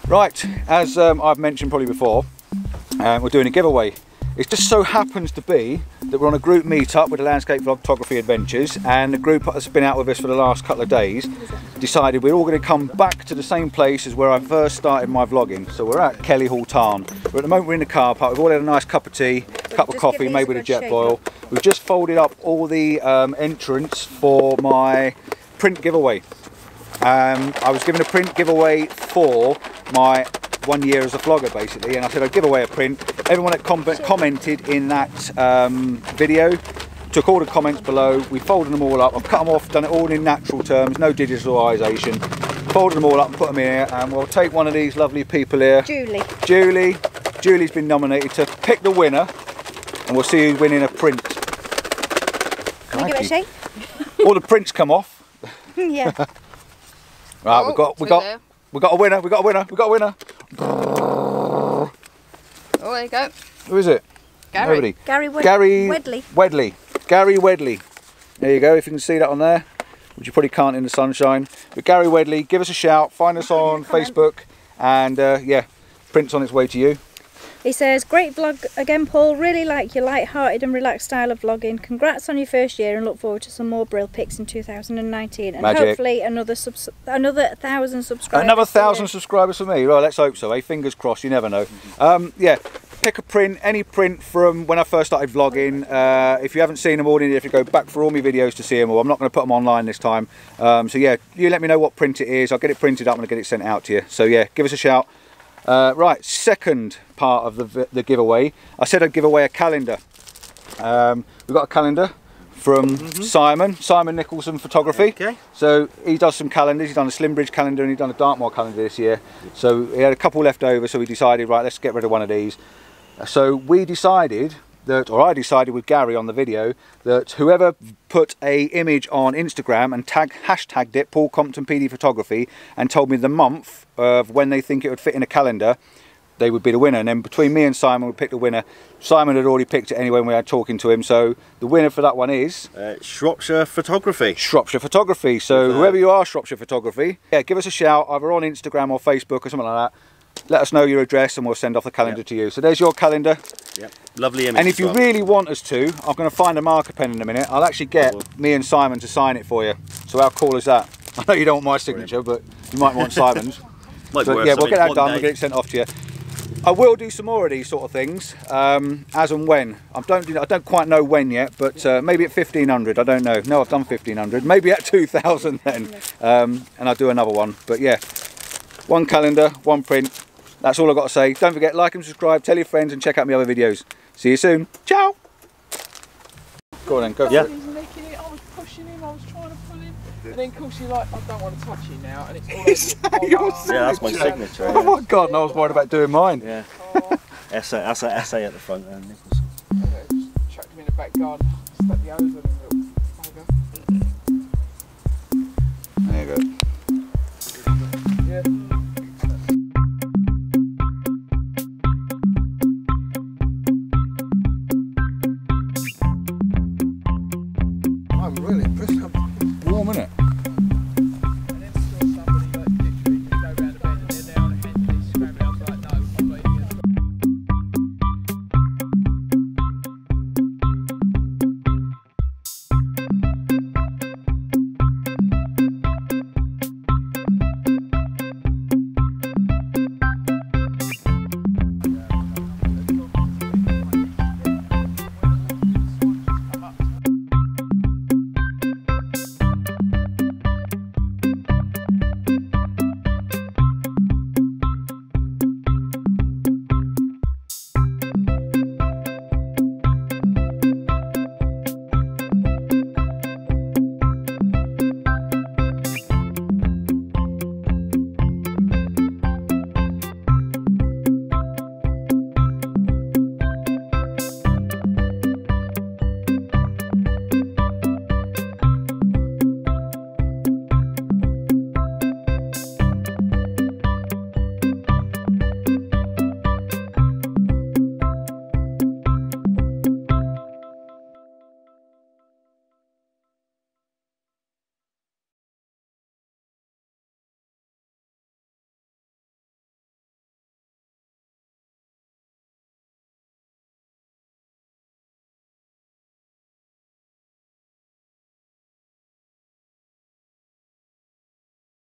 Right, as I've mentioned probably before, we're doing a giveaway. It just so happens to be that we're on a group meet-up with the Landscape Photography Adventures, and the group that's been out with us for the last couple of days decided we're all going to come back to the same place as where I first started my vlogging. So we're at Kelly Hall Tarn. At the moment we're in the car park. We've all had a nice cup of tea, a cup of coffee made with a jet boil. We've just folded up all the entrants for my print giveaway. I was given a print giveaway for my 1 year as a vlogger basically, and I said I'd give away a print. Everyone that commented in that video took all the comments below. We folded them all up. I've cut them off, done it all in natural terms, no digitalisation. Folded them all up and put them here, and we'll take one of these lovely people here. Julie's been nominated to pick the winner, and we'll see who's winning a print. Can you give it a shake? All the prints come off. Yeah. Right, we got a winner. Oh, there you go. Who is it? Gary. Gary Wedley. There you go, if you can see that on there, which you probably can't in the sunshine. But Gary Wedley, give us a shout, find us on Facebook, and yeah, print's on its way to you. He says, great vlog again, Paul. Really like your light-hearted and relaxed style of vlogging. Congrats on your first year and look forward to some more Brill pics in 2019. And Magic. hopefully another 1,000 subscribers. Another 1,000 subscribers for me. Right, let's hope so, eh? Fingers crossed, you never know. Yeah, pick a print, any print from when I first started vlogging. If you haven't seen them all, you have to go back for all my videos to see them all. I'm not going to put them online this time. So yeah, you let me know what print it is. I'll get it printed up and I'll get it sent out to you. So yeah, give us a shout. Right, second part of the giveaway. I said I'd give away a calendar. We've got a calendar from Simon Nicholson Photography. Okay. So he does some calendars. He's done a Slimbridge calendar and he's done a Dartmoor calendar this year. So he had a couple left over, so we decided, right, let's get rid of one of these. So we decided that, or I decided with Gary on the video, that whoever put a image on Instagram and hashtagged it, Paul Compton PDphotography, and told me the month of when they think it would fit in a calendar, they would be the winner. And then between me and Simon, we picked the winner. Simon had already picked it anyway when we had talking to him. So the winner for that one is Shropshire Photography. Shropshire Photography. So whoever you are, Shropshire Photography, yeah, give us a shout either on Instagram or Facebook or something like that. Let us know your address and we'll send off the calendar to you. So there's your calendar. Yep. Lovely image. And if you really want us to, I'm going to find a marker pen in a minute. I'll actually get me and Simon to sign it for you. So how cool is that? I know you don't want my signature, but you might want Simon's. But yeah, we'll get that done. We'll get it sent off to you. I will do some more of these sort of things as and when. I don't quite know when yet, but maybe at 1,500. I don't know. No, I've done 1,500. Maybe at 2,000 then, and I'll do another one. But yeah, one calendar, one print. That's all I've got to say. Don't forget, like and subscribe, tell your friends, and check out my other videos. See you soon. Ciao. Go on then, go for it. He was licking it, I was pushing him, I was trying to pull him, and then of course you're like, I don't want to touch you now, and it's all over your Yeah, that's my signature. Oh my God, and I was worried about doing mine. Yeah. That's an essay at the front, Nicholson. Yeah, just chucked him in the back garden, stuck the hose on him, little bugger. There you go. Yeah.